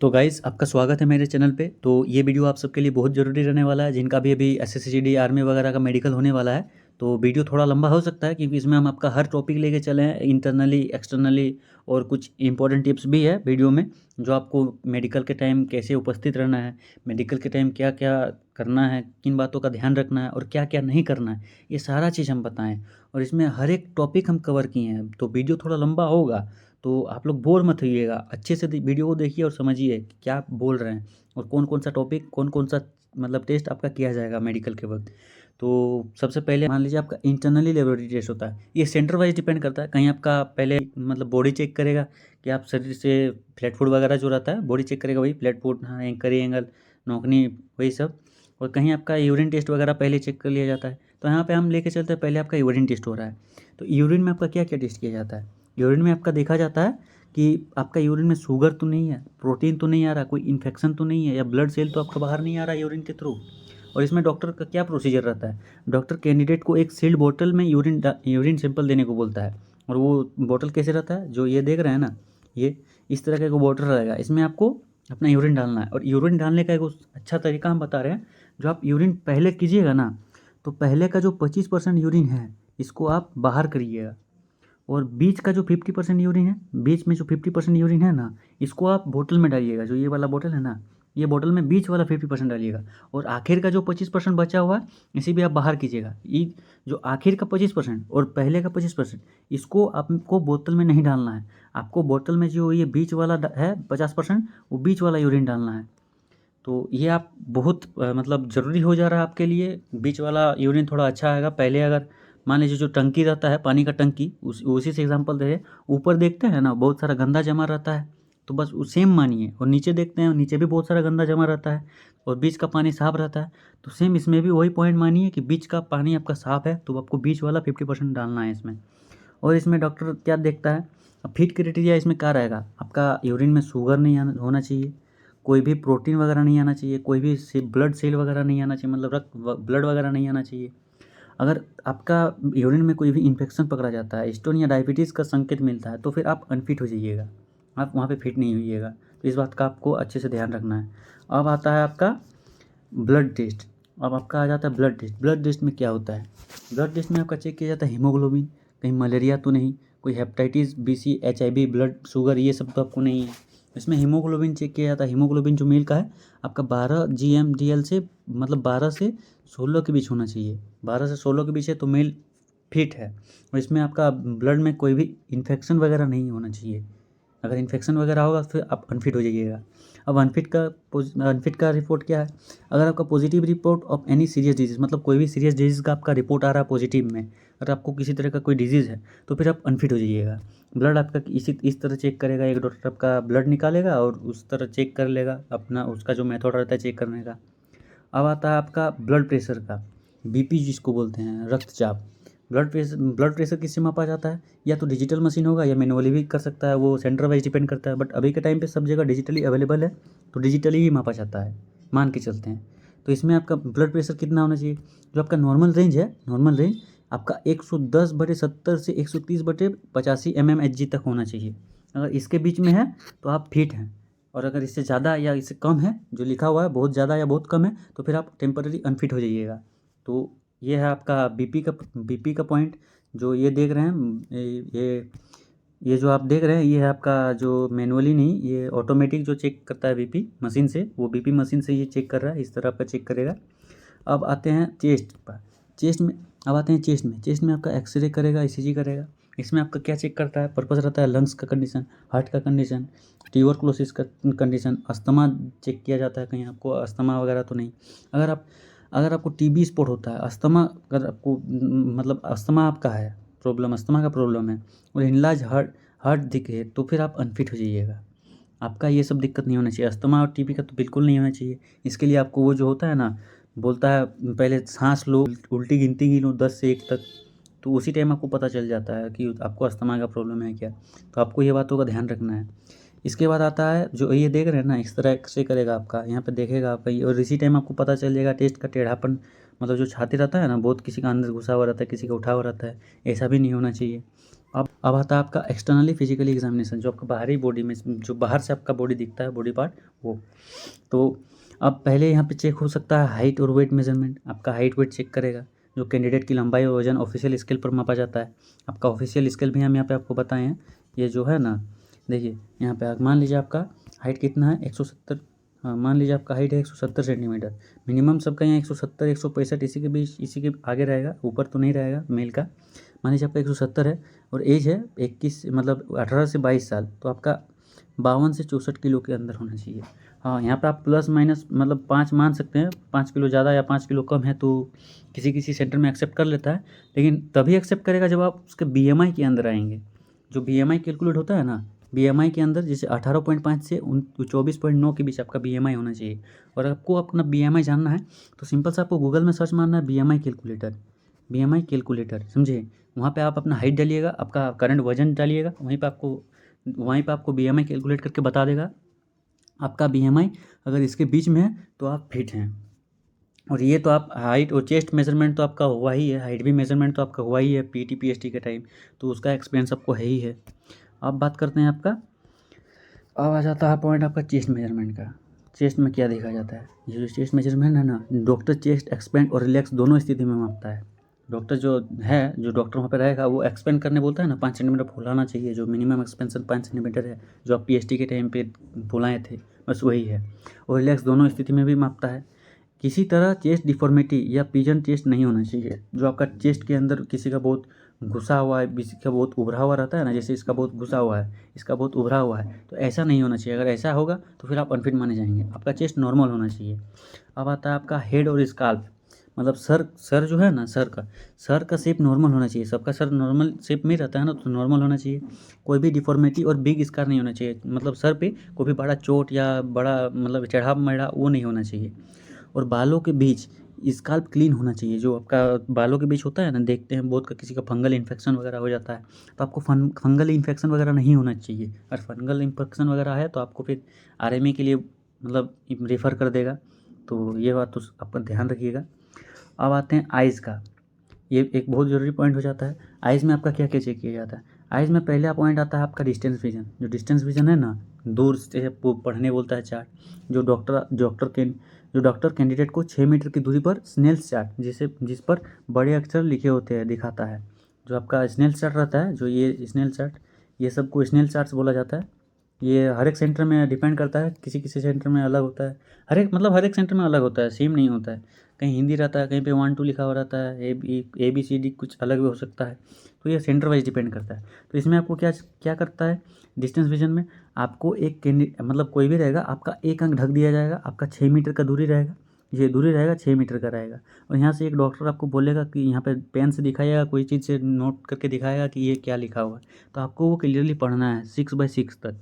तो गाइस आपका स्वागत है मेरे चैनल पे। तो ये वीडियो आप सबके लिए बहुत ज़रूरी रहने वाला है, जिनका भी अभी एसएससी आर्मी वगैरह का मेडिकल होने वाला है। तो वीडियो थोड़ा लंबा हो सकता है, क्योंकि इसमें हम आपका हर टॉपिक लेके चले हैं, इंटरनली एक्सटर्नली, और कुछ इंपॉर्टेंट टिप्स भी है वीडियो में, जो आपको मेडिकल के टाइम कैसे उपस्थित रहना है, मेडिकल के टाइम क्या क्या करना है, किन बातों का ध्यान रखना है और क्या क्या नहीं करना है, ये सारा चीज़ हम बताएं। और इसमें हर एक टॉपिक हम कवर किए हैं, तो वीडियो थोड़ा लंबा होगा, तो आप लोग बोर मत होइएगा, अच्छे से वीडियो को देखिए और समझिए कि क्या आप बोल रहे हैं और कौन कौन सा टॉपिक, कौन कौन सा मतलब टेस्ट आपका किया जाएगा मेडिकल के वक्त। तो सबसे पहले मान लीजिए आपका इंटरनली लेबोरेटरी टेस्ट होता है, ये सेंटर वाइज डिपेंड करता है। कहीं आपका पहले मतलब बॉडी चेक करेगा कि आप शरीर से फ्लैट फूड वगैरह जो रहता है बॉडी चेक करेगा, वही फ्लैट फूड, हाँ, एंकरी एंगल, नौकनी, वही सब। और कहीं आपका यूरिन टेस्ट वगैरह पहले चेक कर लिया जाता है। तो यहाँ पे हम लेके चलते हैं, पहले आपका यूरिन टेस्ट हो रहा है। तो यूरिन में आपका क्या क्या टेस्ट किया जाता है? यूरिन में आपका देखा जाता है कि आपका यूरिन में शुगर तो नहीं है, प्रोटीन तो नहीं आ रहा, कोई इन्फेक्शन तो नहीं है, या ब्लड सेल तो आपका बाहर नहीं आ रहा यूरिन के थ्रू। और इसमें डॉक्टर का क्या प्रोसीजर रहता है? डॉक्टर कैंडिडेट को एक सील्ड बोतल में यूरिन सैंपल देने को बोलता है। और वो बोतल कैसे रहता है, जो ये देख रहे हैं ना, ये इस तरह का एक बोतल रहेगा, इसमें आपको अपना यूरिन डालना है। और यूरिन डालने का एक अच्छा तरीका हम बता रहे हैं। जो आप यूरिन पहले कीजिएगा ना, तो पहले का जो 25% यूरिन है, इसको आप बाहर करिएगा। और बीच का जो 50% यूरिन है, बीच में जो 50% यूरिन है ना, इसको आप बोतल में डालिएगा। जो ये वाला बोतल है ना, ये बोतल में बीच वाला 50% डालिएगा। और आखिर का जो 25% बचा हुआ है, इसे भी आप बाहर कीजिएगा। ये जो आखिर का 25% और पहले का 25%, इसको आपको बोतल में नहीं डालना है। आपको बोतल में जो ये बीच वाला है 50%, वो बीच वाला यूरिन डालना है। तो ये आप बहुत मतलब ज़रूरी हो जा रहा है आपके लिए। बीच वाला यूरिन थोड़ा अच्छा आएगा। पहले अगर मान लीजिए जो टंकी रहता है, पानी का टंकी, उसी से एग्जांपल दे रहे, ऊपर देखते हैं ना बहुत सारा गंदा जमा रहता है, तो बस सेम मानिए। और नीचे देखते हैं, नीचे भी बहुत सारा गंदा जमा रहता है, और बीच का पानी साफ रहता है। तो सेम इसमें भी वही पॉइंट मानिए कि बीच का पानी आपका साफ है, तो आपको बीच वाला 50% डालना है इसमें। और इसमें डॉक्टर क्या देखता है, अब फिट क्राइटेरिया इसमें क्या रहेगा, आपका यूरिन में शुगर नहीं होना चाहिए, कोई भी प्रोटीन वगैरह नहीं आना चाहिए, कोई भी ब्लड सेल वगैरह नहीं आना चाहिए, मतलब रक्त ब्लड वगैरह नहीं आना चाहिए। अगर आपका यूरिन में कोई भी इन्फेक्शन पकड़ा जाता है, स्टोन या डायबिटीज़ का संकेत मिलता है, तो फिर आप अनफिट हो जाइएगा, आप वहाँ पे फिट नहीं होइएगा। तो इस बात का आपको अच्छे से ध्यान रखना है। अब आता है आपका ब्लड टेस्ट। अब आपका आ जाता है ब्लड टेस्ट। ब्लड टेस्ट में क्या होता है? ब्लड टेस्ट में आपका चेक किया जाता है हीमोग्लोबिन, कहीं मलेरिया तो नहीं, कोई hepatitis B C, HIV, blood sugar, ये सब तो आपको नहीं है। इसमें हीमोग्लोबिन चेक किया जाता है। हीमोग्लोबिन जो मेल का है आपका 12 GMDL से, मतलब 12 से 16 के बीच होना चाहिए। 12 से 16 के बीच है तो मेल फिट है। और इसमें आपका ब्लड में कोई भी इन्फेक्शन वगैरह नहीं होना चाहिए। अगर इन्फेक्शन वगैरह होगा तो फिर आप अनफिट हो जाइएगा। अब अनफिट का रिपोर्ट क्या है? अगर आपका positive report of any serious disease, मतलब कोई भी सीरियस डिजीज़ का आपका रिपोर्ट आ रहा है पॉजिटिव में, अगर आपको किसी तरह का कोई डिजीज़ है, तो फिर आप अनफिट हो जाइएगा। ब्लड आपका इस तरह चेक करेगा, एक डॉक्टर आपका ब्लड निकालेगा और उस तरह चेक कर लेगा, अपना उसका जो मेथड रहता है चेक करने का। अब आता है आपका ब्लड प्रेशर का, BP जिसको बोलते हैं, रक्तचाप। ब्लड प्रेशर किससे मापा जाता है? या तो डिजिटल मशीन होगा या मैनुअली भी कर सकता है, वो सेंटर वाइज डिपेंड करता है। बट अभी के टाइम पे सब जगह डिजिटली अवेलेबल है, तो डिजिटली ही मापा जाता है, मान के चलते हैं। तो इसमें आपका ब्लड प्रेशर कितना होना चाहिए? जो आपका नॉर्मल रेंज है, नॉर्मल रेंज आपका 110/70 से 130/85 mmHg तक होना चाहिए। अगर इसके बीच में है तो आप फिट हैं। और अगर इससे ज़्यादा या इससे कम है, जो लिखा हुआ है बहुत ज़्यादा या बहुत कम है, तो फिर आप टेम्पररी अनफिट हो जाइएगा। तो ये है आपका बीपी का पॉइंट। जो ये देख रहे हैं, ये जो आप देख रहे हैं, ये है आपका जो मैनुअली नहीं, ये ऑटोमेटिक जो चेक करता है बीपी मशीन से, वो बीपी मशीन से ये चेक कर रहा है, इस तरह आपका चेक करेगा। अब आते हैं चेस्ट पर। चेस्ट में अब आते हैं चेस्ट में आपका एक्सरे करेगा, ECG करेगा। इसमें आपका क्या चेक करता है? पर्पस रहता है लंग्स का कंडीशन, हार्ट का कंडीशन, ट्यूबरकुलोसिस का कंडीशन, अस्थमा चेक किया जाता है, कहीं आपको अस्थमा वगैरह तो नहीं। अगर आपको TB स्पॉट होता है, अस्थमा, अगर आपको मतलब अस्थमा आपका है, प्रॉब्लम अस्थमा का प्रॉब्लम है, और हिनलाज हार्ट दिखे, तो फिर आप अनफिट हो जाइएगा। आपका ये सब दिक्कत नहीं होना चाहिए। अस्थमा और TB का तो बिल्कुल नहीं होना चाहिए। इसके लिए आपको वो जो होता है ना, बोलता है पहले सांस लो, उल्टी गिनती गिनो 10 से 1 तक, तो उसी टाइम आपको पता चल जाता है कि आपको अस्थमा का प्रॉब्लम है क्या। तो आपको ये बातों का ध्यान रखना है। इसके बाद आता है जो ये देख रहे हैं ना, इस तरह एक्सरे करेगा आपका, यहाँ पे देखेगा आपका और इसी टाइम आपको पता चल जाएगा टेस्ट का टेढ़ापन, मतलब जो छाती रहता है ना, बहुत किसी का अंदर घुसा हुआ रहता है, किसी का उठा हुआ रहता है, ऐसा भी नहीं होना चाहिए। अब आता है आपका एक्सटर्नली फिजिकली एग्जामिनेशन, जो आपका बाहरी बॉडी में जो बाहर से आपका बॉडी दिखता है, बॉडी पार्ट वो। तो अब पहले यहाँ पे चेक हो सकता है हाइट और वेट मेजरमेंट, आपका हाइट वेट चेक करेगा, जो कैंडिडेट की लंबाई और वजन ऑफिशियल स्केल पर मापा जाता है। आपका ऑफिशियल स्केल भी हम यहाँ पे आपको बताए हैं, ये जो है ना, देखिए यहाँ पे मान लीजिए आपका हाइट कितना है 170, हाँ मान लीजिए आपका हाइट है 170 सेंटीमीटर, मिनिमम सबका यहाँ 170 165 इसी के बीच, इसी के आगे रहेगा, ऊपर तो नहीं रहेगा मेल का। मान लीजिए आपका 170 है और एज है 21, मतलब 18 से 22 साल, तो आपका 52 से 64 किलो के अंदर होना चाहिए। हाँ यहाँ पे आप प्लस माइनस मतलब 5 मान सकते हैं, 5 किलो ज़्यादा या 5 किलो कम है तो किसी किसी सेंटर में एक्सेप्ट कर लेता है, लेकिन तभी एक्सेप्ट करेगा जब आप उसके BMI के अंदर आएंगे। जो BMI कैलकुलेट होता है ना, BMI के अंदर जैसे 18.5 से 24.9 के बीच आपका BMI होना चाहिए। और आपको अपना BMI जानना है तो सिंपल से आपको गूगल में सर्च मारना है BMI कैलकुलेटर, BMI कैलकुलेटर, समझे। वहाँ पे आप अपना हाइट डालिएगा, आपका करंट वजन डालिएगा, वहीं पे आपको BMI कैलकुलेट करके बता देगा आपका BMI अगर इसके बीच में है तो आप फिट हैं। और ये तो आप हाइट और चेस्ट मेजरमेंट तो आपका हुआ ही है, हाइट भी मेजरमेंट तो आपका हुआ ही है PT PST के टाइम, तो उसका एक्सपीरियंस आपको है ही है। अब बात करते हैं आपका, अब आ जाता है पॉइंट आपका चेस्ट मेजरमेंट का। चेस्ट में क्या देखा जाता है, ये जो चेस्ट मेजरमेंट है ना, डॉक्टर चेस्ट एक्सपेंड और रिलैक्स दोनों स्थिति में मापता है। डॉक्टर जो डॉक्टर वहाँ पे रहेगा वो एक्सपेंड करने बोलता है ना, 5 सेंटीमीटर फुलाना चाहिए, जो मिनिमम एक्सपेंशन 5 सेंटीमीटर है, जो आप PST के टाइम पे फुलाए थे, बस वही है। और रिलैक्स दोनों स्थिति में भी मापता है। किसी तरह चेस्ट डिफॉर्मिटी या पिजन चेस्ट नहीं होना चाहिए, जो आपका चेस्ट के अंदर किसी का बहुत घुसा हुआ है, किसी का बहुत उभरा हुआ रहता है ना, जैसे इसका बहुत घुसा हुआ है, इसका बहुत उभरा हुआ है, तो ऐसा नहीं होना चाहिए। अगर ऐसा होगा तो फिर आप अनफिट माने जाएंगे। आपका चेस्ट नॉर्मल होना चाहिए। अब आता है आपका हेड और स्काल्प, मतलब सर जो है ना, सर का शेप नॉर्मल होना चाहिए। सबका सर नॉर्मल शेप में रहता है ना, तो नॉर्मल होना चाहिए। कोई भी डिफॉर्मिटी और बिग स्कार नहीं होना चाहिए, मतलब सर पे कोई भी बड़ा चोट या बड़ा मतलब चढ़ाव मढ़ा वो नहीं होना चाहिए। और बालों के बीच स्काल्प क्लीन होना चाहिए। जो आपका बालों के बीच होता है ना, देखते हैं बहुत का किसी का फंगल इन्फेक्शन वगैरह हो जाता है, तो आपको फंगल इन्फेक्शन वगैरह नहीं होना चाहिए। अगर फंगल इन्फेक्शन वगैरह है तो आपको फिर RMA के लिए मतलब रेफ़र कर देगा, तो ये बात तो आपका ध्यान रखिएगा। अब आते हैं आइज़ का, ये एक बहुत ज़रूरी पॉइंट हो जाता है। आइज़ में आपका क्या क्या चेक किया जाता है। आइज़ में पहला पॉइंट आता है आपका डिस्टेंस विजन। जो डिस्टेंस विजन है ना, दूर से पढ़ने बोलता है चार्ट, जो डॉक्टर कैंडिडेट को 6 मीटर की दूरी पर स्नेल्स चार्ट, जिस पर बड़े अक्षर लिखे होते हैं, दिखाता है। जो आपका स्नेल्स चार्ट रहता है, जो ये स्नेल चार्ट, ये सबको स्नेल चार्ट्स बोला जाता है। ये हर एक सेंटर में डिपेंड करता है, किसी किसी सेंटर में अलग होता है, हर एक सेंटर में अलग होता है, सेम नहीं होता है। कहीं हिंदी रहता है, कहीं पे 1 2 लिखा हुआ रहता है, ABCD कुछ अलग भी हो सकता है, तो ये सेंटर वाइज डिपेंड करता है। तो इसमें आपको क्या क्या करता है, डिस्टेंस विजन में आपको मतलब कोई भी रहेगा, आपका एक अंक ढक दिया जाएगा, आपका 6 मीटर का दूरी रहेगा, ये दूरी रहेगा 6 मीटर का रहेगा। और यहाँ से एक डॉक्टर आपको बोलेगा कि यहाँ पे पेन से दिखाएगा, कोई चीज़ से नोट करके दिखाएगा कि ये क्या लिखा हुआ है, तो आपको वो क्लियरली पढ़ना है 6/6 तक,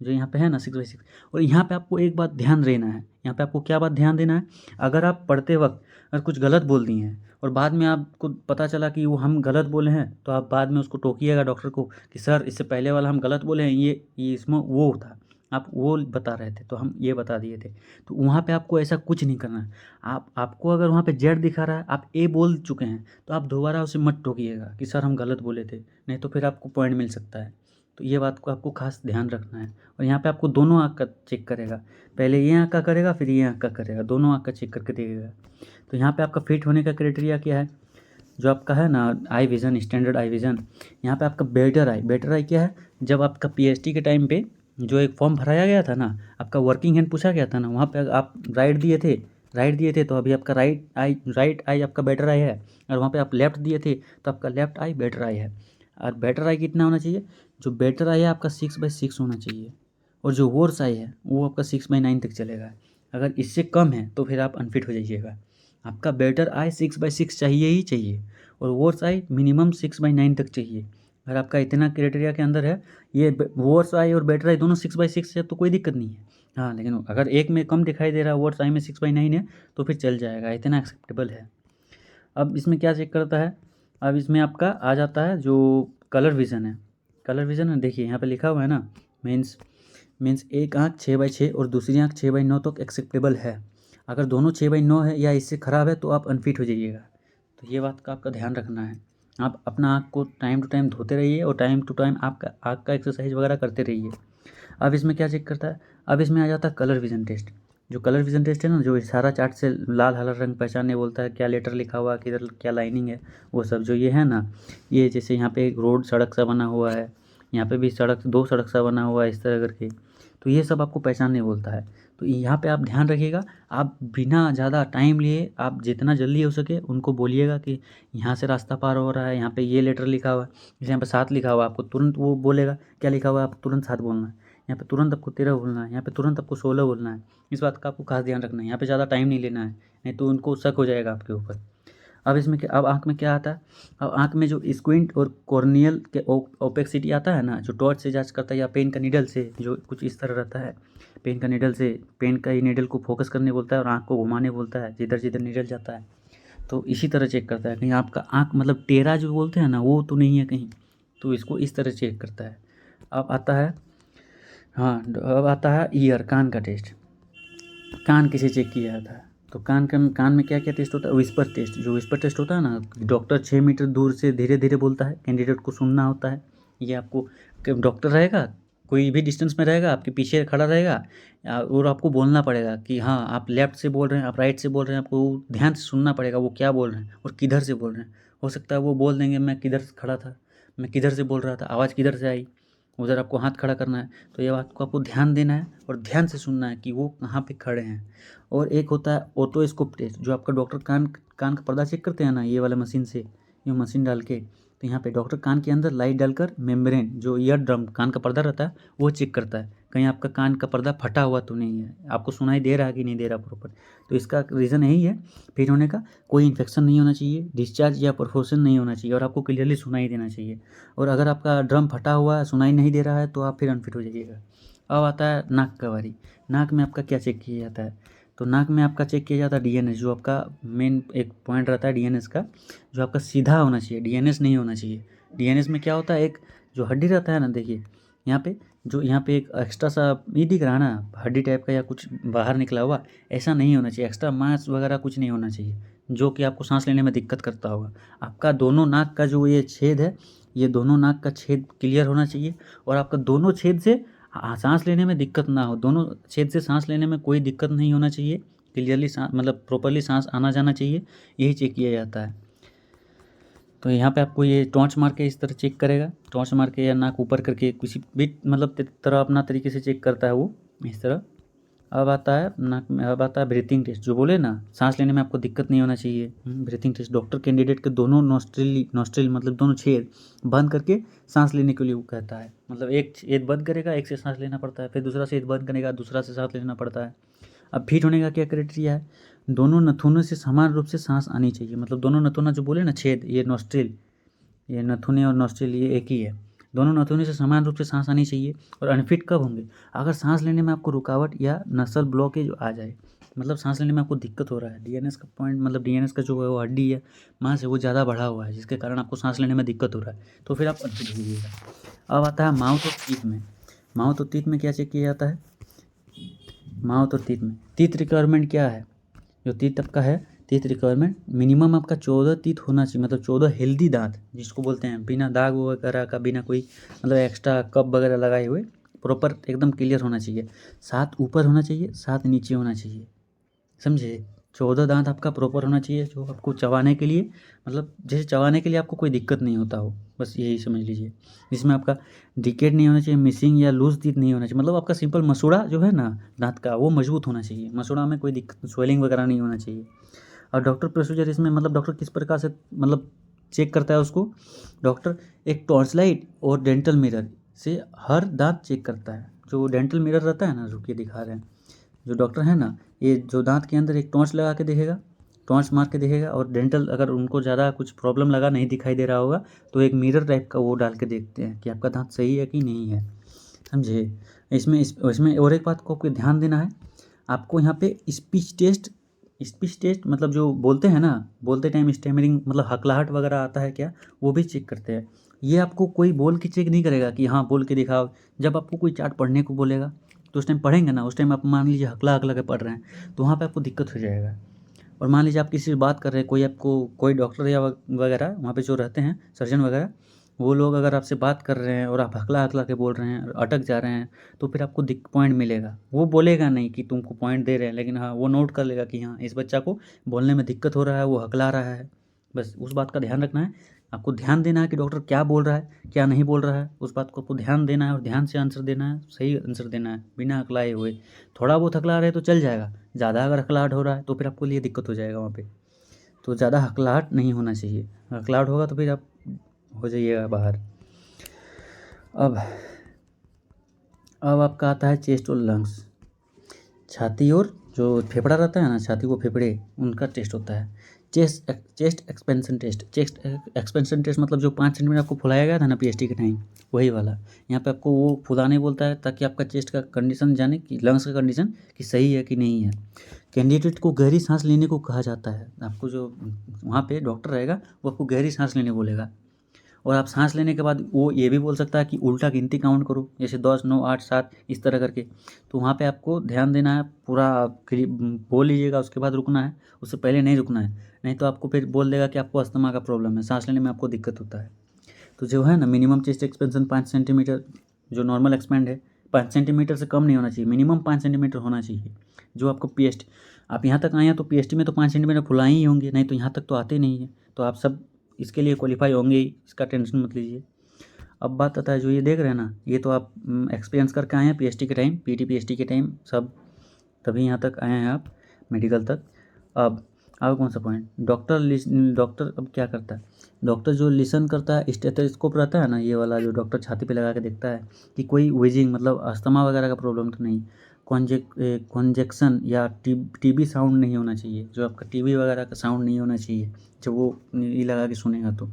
जो यहाँ पे है ना 6/6। और यहाँ पे आपको एक बात ध्यान देना है, यहाँ पे आपको क्या बात ध्यान देना है, अगर आप पढ़ते वक्त अगर कुछ गलत बोल दिए हैं और बाद में आपको पता चला कि वो हम गलत बोले हैं, तो आप बाद में उसको टोकिएगा डॉक्टर को कि सर इससे पहले वाला हम गलत बोले हैं, ये इसमें वो था, आप वो बता रहे थे तो हम ये बता दिए थे। तो वहाँ पे आपको ऐसा कुछ नहीं करना है। आपको अगर वहाँ पे जेड दिखा रहा है, आप ए बोल चुके हैं, तो आप दोबारा उसे मत टोकिएगा कि सर हम गलत बोले थे, नहीं तो फिर आपको पॉइंट मिल सकता है। तो ये बात को आपको खास ध्यान रखना है। और यहाँ पे आपको दोनों आँख का चेक करेगा, पहले ये आँख का करेगा फिर ये आँख का करेगा, दोनों आँख का चेक करके देगा। तो यहाँ पे आपका फिट होने का क्राइटेरिया क्या है, जो आपका है ना आई विज़न, स्टैंडर्ड आई विज़न। यहाँ पे आपका बेटर आई क्या है, जब आपका PST के टाइम पे जो एक फॉर्म भराया गया था ना, आपका वर्किंग हैंड पूछा गया था ना, वहाँ पे आप राइट दिए थे तो अभी आपका राइट आई आपका बेटर आई है। और वहाँ पे आप लेफ़्ट दिए थे तो आपका लेफ़्ट आई बेटर आई है। और बेटर आई कितना होना चाहिए, जो बेटर आई है आपका 6/6 होना चाहिए। और जो वर्स आई है वो आपका 6/9 तक चलेगा। अगर इससे कम है तो फिर आप अनफिट हो जाइएगा। आपका बेटर आई 6/6 चाहिए ही चाहिए, और वर्स आई मिनिमम 6/9 तक चाहिए। अगर आपका इतना क्राइटेरिया के अंदर है, ये वर्स आई और बेटर आई दोनों 6/6 है तो कोई दिक्कत नहीं है। हाँ, लेकिन अगर एक में कम दिखाई दे रहा है, वर्स आई में 6/9 है, तो फिर चल जाएगा, इतना एक्सेप्टेबल है। अब इसमें क्या चेक करता है, अब इसमें आपका आ जाता है जो कलर विज़न है। कलर विज़न है, देखिए यहाँ पे लिखा हुआ है ना, मीन्स एक आँख 6/6 और दूसरी आँख 6/9 तक एक्सेप्टेबल है। अगर दोनों 6/9 है या इससे ख़राब है तो आप अनफिट हो जाइएगा। तो ये बात का आपका ध्यान रखना है। आप अपना आँख को टाइम टू टाइम धोते रहिए और टाइम टू टाइम आपका आँख का एक्सरसाइज वगैरह करते रहिए। अब इसमें क्या चेक करता है, अब इसमें आ जाता है कलर विज़न टेस्ट। जो कलर विज़न टेस्ट है ना, जो इशारा चार्ट से लाल हरा रंग पहचानने बोलता है, क्या लेटर लिखा हुआ है, किधर क्या लाइनिंग है, वो सब जो ये है ना, ये जैसे यहाँ पे एक रोड सड़क सा बना हुआ है, यहाँ पे भी सड़क, 2 सड़क सा बना हुआ है इस तरह करके, तो ये सब आपको पहचानने बोलता है। तो यहाँ पे आप ध्यान रखिएगा, आप बिना ज़्यादा टाइम लिए आप जितना जल्दी हो सके उनको बोलिएगा कि यहाँ से रास्ता पार हो रहा है, यहाँ पे ये लेटर लिखा हुआ है, जैसे यहाँ पे 7 लिखा हुआ है, आपको तुरंत वो बोलेगा क्या लिखा हुआ है, आप तुरंत 7 बोलना है। यहाँ पे तुरंत आपको 13 बोलना है, यहाँ पे तुरंत आपको 16 बोलना है। इस बात का आपको खास ध्यान रखना है, यहाँ पे ज़्यादा टाइम नहीं लेना है, नहीं तो उनको शक हो जाएगा आपके ऊपर। अब इसमें क्या, अब आँख में क्या आता है, अब आँख में जो स्क्विंट और कॉर्नियल के ओपेक्सिटी आता है ना, जो टॉर्च से जांच करता है या पेन का नीडल से, जो कुछ इस तरह रहता है, पेन का नीडल से, पेन का ही नीडल को फोकस करने बोलता है और आँख को घुमाने बोलता है जिधर जिधर नीडल जाता है। तो इसी तरह चेक करता है कहीं आपका आँख मतलब टेढ़ा जो बोलते हैं ना, वो तो नहीं है कहीं, तो इसको इस तरह चेक करता है। अब आता है, हाँ, अब आता है ईयर, कान का टेस्ट। कान किसे चेक किया जाता है, तो कान में क्या क्या टेस्ट होता है, विस्पर टेस्ट। जो विस्पर टेस्ट होता है ना, डॉक्टर 6 मीटर दूर से धीरे धीरे बोलता है, कैंडिडेट को सुनना होता है। ये आपको डॉक्टर रहेगा, कोई भी डिस्टेंस में रहेगा, आपके पीछे खड़ा रहेगा और आपको बोलना पड़ेगा कि हाँ आप लेफ़्ट से बोल रहे हैं, आप राइट से बोल रहे हैं, आपको ध्यान से सुनना पड़ेगा वो क्या बोल रहे हैं और किधर से बोल रहे हैं। हो सकता है वो बोल देंगे मैं किधर से खड़ा था, मैं किधर से बोल रहा था, आवाज़ किधर से आई, उधर आपको हाथ खड़ा करना है। तो ये बात को आपको ध्यान देना है और ध्यान से सुनना है कि वो कहाँ पे खड़े हैं। और एक होता है ओटोस्कोप टेस्ट, जो आपका डॉक्टर कान कान का पर्दा चेक करते हैं ना, ये वाला मशीन से, ये मशीन डाल के, तो यहाँ पे डॉक्टर कान के अंदर लाइट डालकर मेम्ब्रेन, जो ईयर ड्रम कान का पर्दा रहता है, वो चेक करता है कहीं आपका कान का पर्दा फटा हुआ तो नहीं है, आपको सुनाई दे रहा है कि नहीं दे रहा प्रॉपर। तो इसका रीज़न यही है फिट होने का, कोई इन्फेक्शन नहीं होना चाहिए, डिस्चार्ज या परफोर्शन नहीं होना चाहिए और आपको क्लियरली सुनाई देना चाहिए। और अगर आपका ड्रम फटा हुआ है, सुनाई नहीं दे रहा है, तो आप फिर अनफिट हो जाइएगा। अब आता है नाक का बारी। नाक में आपका क्या चेक किया जाता है, तो नाक में आपका चेक किया जाता है डीएनएस, जो आपका मेन एक पॉइंट रहता है डीएनएस का, जो आपका सीधा होना चाहिए, डीएनएस नहीं होना चाहिए। डीएनएस में क्या होता है, एक जो हड्डी रहता है ना, देखिए यहाँ पे, जो यहाँ पे एक एक्स्ट्रा सा ये दिख रहा है ना, हड्डी टाइप का या कुछ बाहर निकला हुआ, ऐसा नहीं होना चाहिए। एक्स्ट्रा मांस वगैरह कुछ नहीं होना चाहिए जो कि आपको सांस लेने में दिक्कत करता होगा। आपका दोनों नाक का जो ये छेद है, ये दोनों नाक का छेद क्लियर होना चाहिए और आपका दोनों छेद से सांस लेने में दिक्कत ना हो, दोनों छेद से सांस लेने में कोई दिक्कत नहीं होना चाहिए, क्लियरली सांस मतलब प्रॉपरली सांस आना जाना चाहिए, यही चेक किया जाता है। तो यहाँ पे आपको ये टॉर्च मार के इस तरह चेक करेगा, टॉर्च मार के या नाक ऊपर करके किसी भी मतलब तरह अपना तरीके से चेक करता है वो इस तरह। अब आता है नाक में, अब आता है ब्रीथिंग टेस्ट, जो बोले ना सांस लेने में आपको दिक्कत नहीं होना चाहिए। ब्रीथिंग टेस्ट डॉक्टर कैंडिडेट के दोनों नॉस्ट्रिल मतलब दोनों छेद बंद करके सांस लेने के लिए वो कहता है, मतलब एक छेद बंद करेगा, एक से सांस लेना पड़ता है, फिर दूसरा छेद बंद करेगा, दूसरा से सांस लेना पड़ता है। अब फिट होने का क्या क्राइटेरिया है, दोनों नथुनों से समान रूप से सांस आनी चाहिए, मतलब दोनों नथुना जो बोले ना छेद, ये नॉस्ट्रिल, ये नथुने और नॉस्ट्रिल ये एक ही है, दोनों नथुने से समान रूप से सांस आनी चाहिए। और अनफिट कब होंगे, अगर सांस लेने में आपको रुकावट या नसल ब्लॉकेज आ जाए, मतलब सांस लेने में आपको दिक्कत हो रहा है, डीएनएस का पॉइंट मतलब डीएनएस का जो है वो हड्डी है मांस है वो ज़्यादा बढ़ा हुआ है, जिसके कारण आपको सांस लेने में दिक्कत हो रहा है, तो फिर आप अनफिट हो जाइएगा। अब आता है माउथ और टीथ में। माउथ और टीथ में क्या चेक किया जाता है, माउथ और टीथ में टीथ रिक्वायरमेंट क्या है, जो टीथ आपका है, टीथ रिक्वायरमेंट मिनिमम आपका 14 टीथ होना चाहिए, मतलब 14 हेल्दी दांत जिसको बोलते हैं, बिना दाग वगैरह का, बिना कोई मतलब एक्स्ट्रा कप वगैरह लगाए हुए, प्रॉपर एकदम क्लियर होना चाहिए। 7 ऊपर होना चाहिए, 7 नीचे होना चाहिए, समझे। 14 दांत आपका प्रॉपर होना चाहिए, जो आपको चबाने के लिए, मतलब जैसे चबाने के लिए आपको कोई दिक्कत नहीं होता हो, बस यही समझ लीजिए। इसमें आपका डिकेट नहीं होना चाहिए, मिसिंग या लूज टीथ नहीं होना चाहिए, मतलब आपका सिंपल मसूड़ा जो है ना दांत का, वो मजबूत होना चाहिए, मसूड़ा में कोई दिक्कत स्वेलिंग वगैरह नहीं होना चाहिए। और डॉक्टर प्रोसीजर इसमें मतलब डॉक्टर किस प्रकार से मतलब चेक करता है उसको, डॉक्टर एक टॉर्च लाइट और डेंटल मिरर से हर दांत चेक करता है। जो डेंटल मिरर रहता है ना, रुकिए दिखा रहे हैं, जो डॉक्टर है ना, ये जो दांत के अंदर एक टॉर्च लगा के देखेगा, टॉर्च मार के देखेगा, और डेंटल अगर उनको ज़्यादा कुछ प्रॉब्लम लगा, नहीं दिखाई दे रहा होगा, तो एक मिरर टाइप का वो डाल के देखते हैं कि आपका दांत सही है कि नहीं है, समझे। इसमें और एक बात को आपको ध्यान देना है, आपको यहाँ पे स्पीच टेस्ट मतलब जो बोलते हैं ना, बोलते टाइम स्टैमरिंग मतलब हकलाहट वगैरह आता है क्या, वो भी चेक करते हैं। ये आपको कोई बोल के चेक नहीं करेगा कि हाँ बोल के दिखाओ, जब आपको कोई चार्ट पढ़ने को बोलेगा तो उस टाइम पढ़ेंगे ना, उस टाइम आप मान लीजिए हकला हकला के पढ़ रहे हैं, तो वहाँ पे आपको दिक्कत हो जाएगा। और मान लीजिए आप किसी से बात कर रहे हैं, कोई आपको कोई डॉक्टर या वगैरह वहाँ पे जो रहते हैं सर्जन वगैरह, वो लोग अगर आपसे बात कर रहे हैं और आप हकला के बोल रहे हैं और अटक जा रहे हैं, तो फिर आपको पॉइंट मिलेगा। वो बोलेगा नहीं कि तुमको पॉइंट दे रहे हैं, लेकिन हाँ वो नोट कर लेगा कि हाँ इस बच्चा को बोलने में दिक्कत हो रहा है, वो हकला रहा है। बस उस बात का ध्यान रखना है, आपको ध्यान देना है कि डॉक्टर क्या बोल रहा है क्या नहीं बोल रहा है, उस बात को आपको ध्यान देना है और ध्यान से आंसर देना है, सही आंसर देना है बिना हकलाए हुए। थोड़ा बहुत हकला रहे तो चल जाएगा, ज़्यादा अगर हकलाहट हो रहा है तो फिर आपको लिए दिक्कत हो जाएगा वहाँ पे। तो ज़्यादा हकलाहट नहीं होना चाहिए, हकलाहट होगा तो फिर आप हो जाइएगा बाहर। अब आपका आता है चेस्ट और लंग्स। छाती और जो फेफड़ा रहता है ना, छाती वो फेफड़े उनका टेस्ट होता है chest expansion test. Chest expansion test मतलब जो 5 सेंटीमीटर आपको फुलाया गया था ना पीएचडी के टाइम, वही वाला। यहाँ पे आपको वो फुलाने बोलता है ताकि आपका चेस्ट का कंडीशन जाने कि लंग्स का कंडीशन कि सही है कि नहीं है। कैंडिडेट को गहरी सांस लेने को कहा जाता है। आपको जो वहाँ पे डॉक्टर रहेगा वो आपको गहरी सांस लेने बोलेगा, और आप सांस लेने के बाद वो ये भी बोल सकता है कि उल्टा गिनती काउंट करो, जैसे 10, 9, 8, 7 इस तरह करके। तो वहाँ पे आपको ध्यान देना है, पूरा बोल लीजिएगा, उसके बाद रुकना है, उससे पहले नहीं रुकना है, नहीं तो आपको फिर बोल देगा कि आपको अस्थमा का प्रॉब्लम है, सांस लेने में आपको दिक्कत होता है। तो जो है ना मिनिमम चेस्ट एक्सपेंशन 5 सेंटीमीटर, जो नॉर्मल एक्सपेंड है 5 सेंटीमीटर से कम नहीं होना चाहिए, मिनिमम 5 सेंटीमीटर होना चाहिए। जो आपको पीएचडी, आप यहाँ तक आए हैं तो पीएचडी में तो 5 सेंटीमीटर फुलाए ही होंगे, नहीं तो यहाँ तक तो आते नहीं है, तो आप सब इसके लिए क्वालिफाई होंगे ही, इसका टेंशन मत लीजिए। अब बात आता है जो ये देख रहे हैं ना, ये तो आप एक्सपीरियंस करके आए हैं पीएचडी के टाइम, पीटी पीएचडी के टाइम सब, तभी यहाँ तक आए हैं आप मेडिकल तक। अब कौन सा पॉइंट, डॉक्टर अब क्या करता है, डॉक्टर जो लिसन करता है, स्टेथोस्कोप रहता है ना ये वाला, जो डॉक्टर छाती पे लगा के देखता है कि कोई व्हीजिंग मतलब अस्थमा वगैरह का प्रॉब्लम तो नहीं, कॉन्जेक्शन या टीबी साउंड नहीं होना चाहिए, जो आपका टीबी वगैरह का साउंड नहीं होना चाहिए जब वो ये लगा के सुनेगा। तो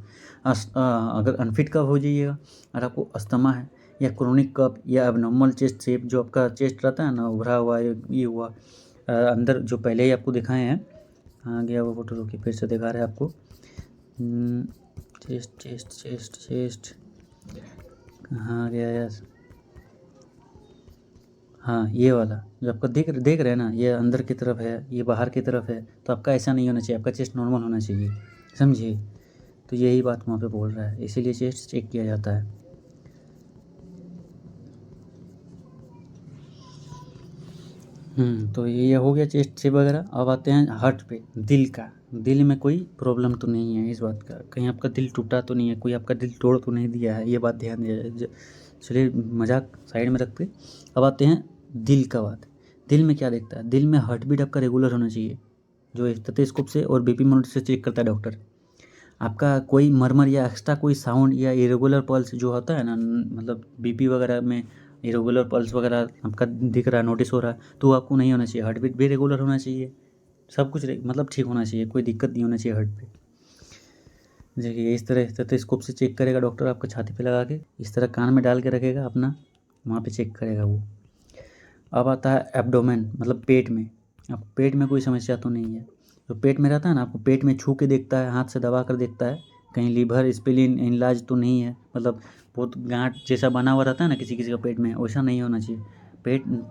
अगर अनफिट कफ हो जाइएगा, अगर आपको अस्थमा है या क्रोनिक कफ या एबनॉर्मल चेस्ट शेप, जो आपका चेस्ट रहता है ना उभरा हुआ ये हुआ, अंदर जो पहले ही आपको दिखाए हैं, हाँ गया वो फोटो, रुकी फिर से दिखा रहे हैं आपको। चेस्ट चेस्ट चेस्ट चेस्ट कहाँ गया यार, हाँ ये वाला जो आपका देख रहे हैं ना, ये अंदर की तरफ है ये बाहर की तरफ है, तो आपका ऐसा नहीं होना चाहिए, आपका चेस्ट नॉर्मल होना चाहिए, समझिए। तो यही बात वहाँ पे बोल रहा है, इसीलिए चेस्ट चेक किया जाता है। तो ये हो गया चेस्ट से वगैरह। अब आते हैं हार्ट पे, दिल का। दिल में कोई प्रॉब्लम तो नहीं है इस बात का, कहीं आपका दिल टूटा तो नहीं है, कोई आपका दिल तोड़ तो नहीं दिया है, ये बात ध्यान दिया। चलिए मजाक साइड में रखते, अब आते हैं दिल का बात। दिल में क्या देखता है, दिल में हार्ट बीट आपका रेगुलर होना चाहिए, जो स्टेथोस्कोप से और बीपी मॉनिटर से चेक करता है डॉक्टर। आपका कोई मरमर या एक्स्ट्रा कोई साउंड या इरेगुलर पल्स जो होता है ना, मतलब बीपी वगैरह में इरेगुलर पल्स वगैरह आपका दिख रहा है, नोटिस हो रहा है, तो वो आपको नहीं होना चाहिए। हार्ट बीट भी रेगुलर होना चाहिए, सब कुछ मतलब ठीक होना चाहिए, कोई दिक्कत नहीं होना चाहिए हार्ट पे। देखिए इस तरह स्टेथोस्कोप से चेक करेगा डॉक्टर, आपको छाती पे लगा के इस तरह कान में डाल के रखेगा अपना, वहाँ पे चेक करेगा वो। अब आता है एब्डोमेन, मतलब पेट में। आपको पेट में कोई समस्या तो नहीं है, जो पेट में रहता है ना, आपको पेट में छू के देखता है, हाथ से दबा कर देखता है, कहीं लीवर स्प्लीन इनलार्ज तो नहीं है, मतलब बहुत गांठ जैसा बना हुआ रहता है ना किसी किसी का पेट में, वैसा नहीं होना चाहिए।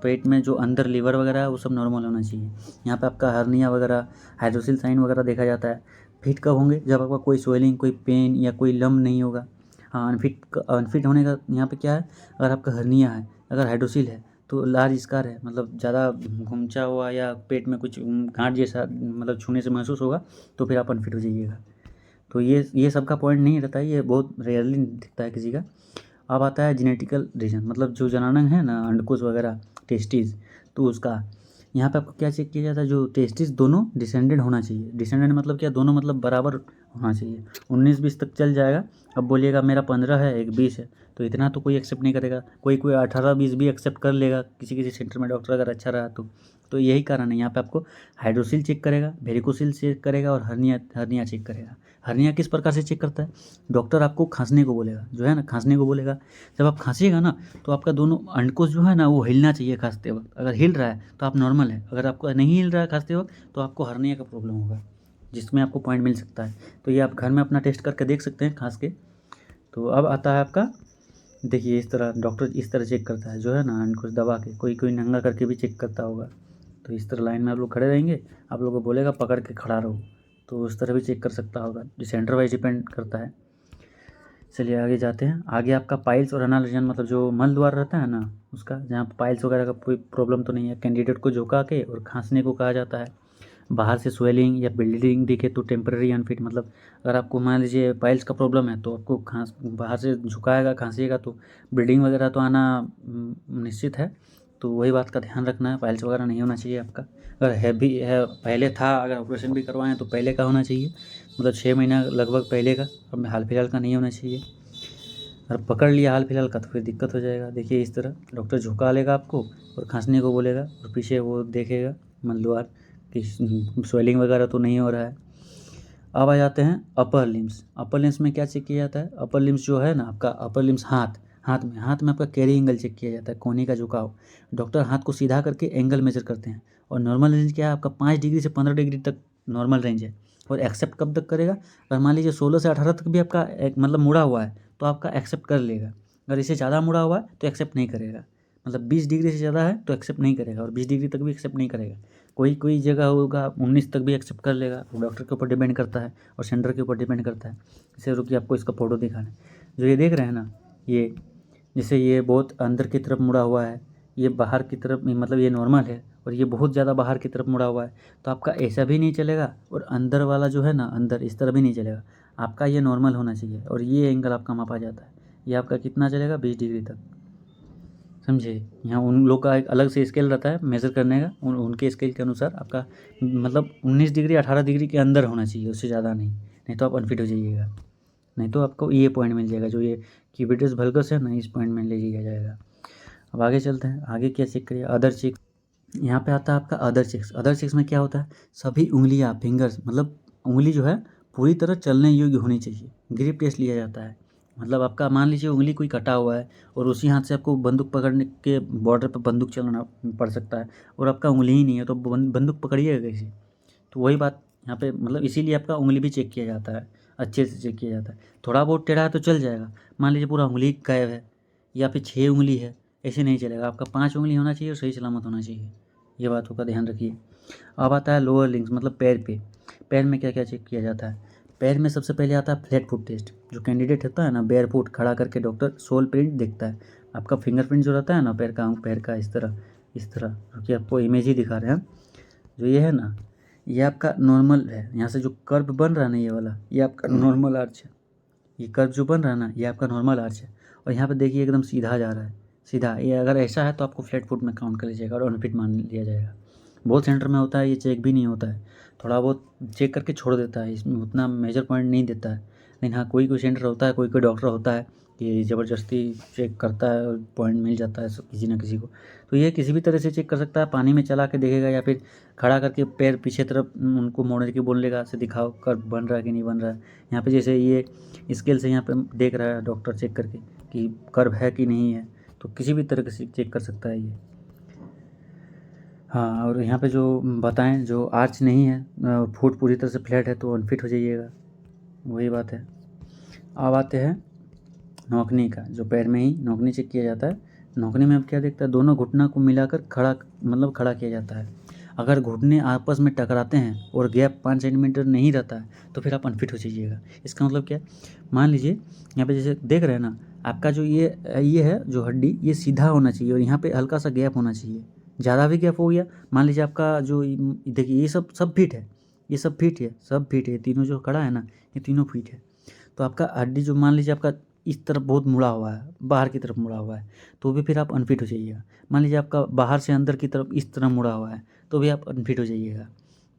पेट में जो अंदर लीवर वगैरह है वो सब नॉर्मल होना चाहिए। यहाँ पे आपका हर्निया वगैरह, हाइड्रोसिल साइन वगैरह देखा जाता है। फिट कब होंगे, जब आपका कोई स्वेलिंग, कोई पेन या कोई लम्ब नहीं होगा। हाँ अनफिट होने का यहाँ पे क्या है, अगर आपका हर्निया है, अगर हाइड्रोसिल है, तो लार्ज स्कार है, मतलब ज़्यादा घुमचा हुआ या पेट में कुछ गांठ जैसा मतलब छूने से महसूस होगा, तो फिर आप अनफिट हो जाइएगा। तो ये सब का पॉइंट नहीं रहता है, ये बहुत रेयरली दिखता है किसी का। अब आता है जेनेटिकल रीजन, मतलब जो जनानंग है ना, अंडकोश वगैरह, टेस्टिस, तो उसका यहाँ पे आपको क्या चेक किया जाता है, जो टेस्टिस दोनों डिसेंडेड होना चाहिए। डिसेंडेड मतलब क्या, दोनों मतलब बराबर होना चाहिए। 19-20 तक चल जाएगा, अब बोलिएगा मेरा 15 है एक 20 है, तो इतना तो कोई एक्सेप्ट नहीं करेगा, कोई 18-20 भी एक्सेप्ट कर लेगा किसी किसी सेंटर में डॉक्टर अगर अच्छा रहा तो यही कारण है। यहाँ पे आपको हाइड्रोसिल चेक करेगा, वेरिकोसिल चेक करेगा और हर्निया चेक करेगा। हर्निया किस प्रकार से चेक करता है, डॉक्टर आपको खांसने को बोलेगा, जो है ना खांसने को बोलेगा। जब आप खांसिएगा ना, तो आपका दोनों अंडकोश जो है ना वो हिलना चाहिए खांसते वक्त, अगर हिल रहा है तो आप नॉर्मल है, अगर आपको नहीं हिल रहा है खांसते वक्त तो आपको हर्निया का प्रॉब्लम होगा, जिसमें आपको पॉइंट मिल सकता है। तो ये आप घर में अपना टेस्ट करके देख सकते हैं खांस के। तो अब आता है आपका, देखिए इस तरह डॉक्टर इस तरह चेक करता है, जो है ना अंडकोश दबा के, कोई कोई नंगा करके भी चेक करता होगा, तो इस तरह लाइन में आप लोग खड़े रहेंगे, आप लोगों को बोलेगा पकड़ के खड़ा रहो, तो उस तरह भी चेक कर सकता होगा, जो सेंटर वाइज डिपेंड करता है। चलिए आगे जाते हैं। आगे आपका पाइल्स और अनल रीजन, मतलब जो मल द्वार रहता है ना उसका, जहाँ पाइल्स वगैरह का कोई प्रॉब्लम तो नहीं है। कैंडिडेट को झुका के और खांसने को कहा जाता है। बाहर से स्वेलिंग या ब्लीडिंग दिखे तो टेम्पररी अनफिट, मतलब अगर आपको मान लीजिए पाइल्स का प्रॉब्लम है तो आपको बाहर से झुकाएगा, खांसीएगा तो ब्लीडिंग वगैरह तो आना निश्चित है। तो वही बात का ध्यान रखना है, पाइल्स वगैरह नहीं होना चाहिए आपका। अगर हैवी है, पहले था, अगर ऑपरेशन भी करवाएं तो पहले का होना चाहिए, मतलब 6 महीना लगभग पहले का, अब हाल फिलहाल का नहीं होना चाहिए। अगर पकड़ लिया हाल फिलहाल का तो फिर दिक्कत हो जाएगा। देखिए इस तरह डॉक्टर झुका लेगा आपको और खांसने को बोलेगा, और पीछे वो देखेगा मलद्वार कि स्वेलिंग वगैरह तो नहीं हो रहा है। अब आ जाते हैं अपर लिम्स। अपर लिम्स में क्या चेक किया जाता है? अपर लिम्स जो है ना आपका, अपर लिम्स हाथ में आपका कैरी एंगल चेक किया जाता है, कोहनी का झुकाव। डॉक्टर हाथ को सीधा करके एंगल मेजर करते हैं, और नॉर्मल रेंज क्या है आपका 5 डिग्री से 15 डिग्री तक नॉर्मल रेंज है। और एक्सेप्ट कब तक करेगा? अगर मान लीजिए 16 से 18 तक भी आपका मतलब मुड़ा हुआ है तो आपका एक्सेप्ट कर लेगा। अगर इससे ज़्यादा मुड़ा हुआ है तो एक्सेप्ट नहीं करेगा, मतलब 20 डिग्री से ज़्यादा है तो एक्सेप्ट नहीं करेगा, और 20 डिग्री तक भी एक्सेप्ट नहीं करेगा। कोई जगह होगा 19 तक भी एक्सेप्ट कर लेगा, वो डॉक्टर के ऊपर डिपेंड करता है और सेंटर के ऊपर डिपेंड करता है। जैसे रुकिए आपको इसका फ़ोटो दिखाना है। जो ये देख रहे हैं ना, ये जैसे ये बहुत अंदर की तरफ मुड़ा हुआ है, ये बाहर की तरफ, मतलब ये नॉर्मल है, और ये बहुत ज़्यादा बाहर की तरफ मुड़ा हुआ है, तो आपका ऐसा भी नहीं चलेगा, और अंदर वाला जो है ना, अंदर इस तरह भी नहीं चलेगा। आपका ये नॉर्मल होना चाहिए, और ये एंगल आपका मापा जाता है। ये आपका कितना चलेगा? 20 डिग्री तक, समझे। यहाँ उन लोग का एक अलग से स्केल रहता है मेज़र करने का, उनके स्केल के अनुसार आपका मतलब 19 डिग्री 18 डिग्री के अंदर होना चाहिए, उससे ज़्यादा नहीं, नहीं तो आप अनफिट हो जाइएगा। नहीं तो आपको ये पॉइंट मिल जाएगा, जो ये क्यूबिटस वल्गस है ना, इस पॉइंट में ले लिया जाएगा। अब आगे चलते हैं। आगे क्या चेक करिए? Other check. यहाँ पे आता है आपका अदर चेक्स। अदर चेक्स में क्या होता है? सभी उंगलियाँ, फिंगर्स, मतलब उंगली जो है पूरी तरह चलने योग्य होनी चाहिए। ग्रिप टेस्ट लिया जाता है, मतलब आपका मान लीजिए उंगली कोई कटा हुआ है और उसी हाथ से आपको बंदूक पकड़ने के बॉर्डर पर बंदूक चलाना पड़ सकता है, और आपका उंगली ही नहीं है तो बंदूक पकड़िएगा कैसे? तो वही बात यहाँ पे, मतलब इसीलिए आपका उंगली भी चेक किया जाता है, अच्छे से चेक किया जाता है। थोड़ा बहुत टेढ़ा है तो चल जाएगा, मान लीजिए पूरा उंगली गायब है या फिर 6 उंगली है, ऐसे नहीं चलेगा। आपका 5 उंगली होना चाहिए और सही सलामत होना चाहिए, ये बातों का ध्यान रखिए। अब आता है लोअर लिंक्स, मतलब पैर पे। पैर में क्या क्या चेक किया जाता है? पैर में सबसे पहले आता है फ्लैट फुट टेस्ट। जो कैंडिडेट होता है ना, बेयर फुट खड़ा करके डॉक्टर सोल प्रिंट देखता है। आपका फिंगरप्रिंट जो रहता है ना पैर का इस तरह क्योंकि आपको इमेज ही दिखा रहे हैं। जो ये है ना, ये आपका नॉर्मल है। यहाँ से जो कर्व बन रहा है ना, ये वाला, ये आपका नॉर्मल आर्च है। ये कर्व जो बन रहा है ना, ये आपका नॉर्मल आर्च है। और यहाँ पे देखिए एकदम सीधा जा रहा है, सीधा। ये अगर ऐसा है तो आपको फ्लैट फुट में काउंट कर लीजिएगा और अनफिट मान लिया जाएगा। बहुत सेंटर में होता है ये चेक भी नहीं होता है, थोड़ा बहुत चेक करके छोड़ देता है, इसमें उतना मेजर पॉइंट नहीं देता है। लेकिन हाँ, कोई सेंटर होता है, कोई डॉक्टर होता है कि ज़बरदस्ती चेक करता है और पॉइंट मिल जाता है किसी ना किसी को। तो ये किसी भी तरह से चेक कर सकता है, पानी में चला के देखेगा या फिर खड़ा करके पैर पीछे तरफ उनको मोड़ के बोलेगा से दिखाओ कर्व बन रहा है कि नहीं बन रहा है। यहाँ पे जैसे ये स्केल से यहाँ पे देख रहा है डॉक्टर चेक करके कि कर्व है कि नहीं है, तो किसी भी तरह से चेक कर सकता है ये। हाँ, और यहाँ पे जो बताएं, जो आर्च नहीं है, फुट पूरी तरह से फ्लैट है तो अनफिट हो जाइएगा, वही बात है। अब आते हैं नौकनी का। जो पैर में ही नौकनी चेक किया जाता है। नौकनी में अब क्या देखता है? दोनों घुटना को मिलाकर खड़ा किया जाता है। अगर घुटने आपस में टकराते हैं और गैप 5 सेंटीमीटर नहीं रहता है तो फिर आप अनफिट हो जाइएगा। इसका मतलब क्या है? मान लीजिए यहाँ पे जैसे देख रहे हैं ना, आपका जो ये है जो हड्डी, ये सीधा होना चाहिए और यहाँ पे हल्का सा गैप होना चाहिए। ज़्यादा भी गैप हो गया, मान लीजिए आपका जो देखिए ये सब फिट है, ये सब फिट है, तीनों जो खड़ा है ना, ये तीनों फिट है। तो आपका हड्डी जो मान लीजिए आपका इस तरफ बहुत मुड़ा हुआ है, बाहर की तरफ मुड़ा हुआ है, तो भी फिर आप अनफिट हो जाइएगा। मान लीजिए आपका बाहर से अंदर की तरफ इस तरह मुड़ा हुआ है, तो भी आप अनफिट हो जाइएगा।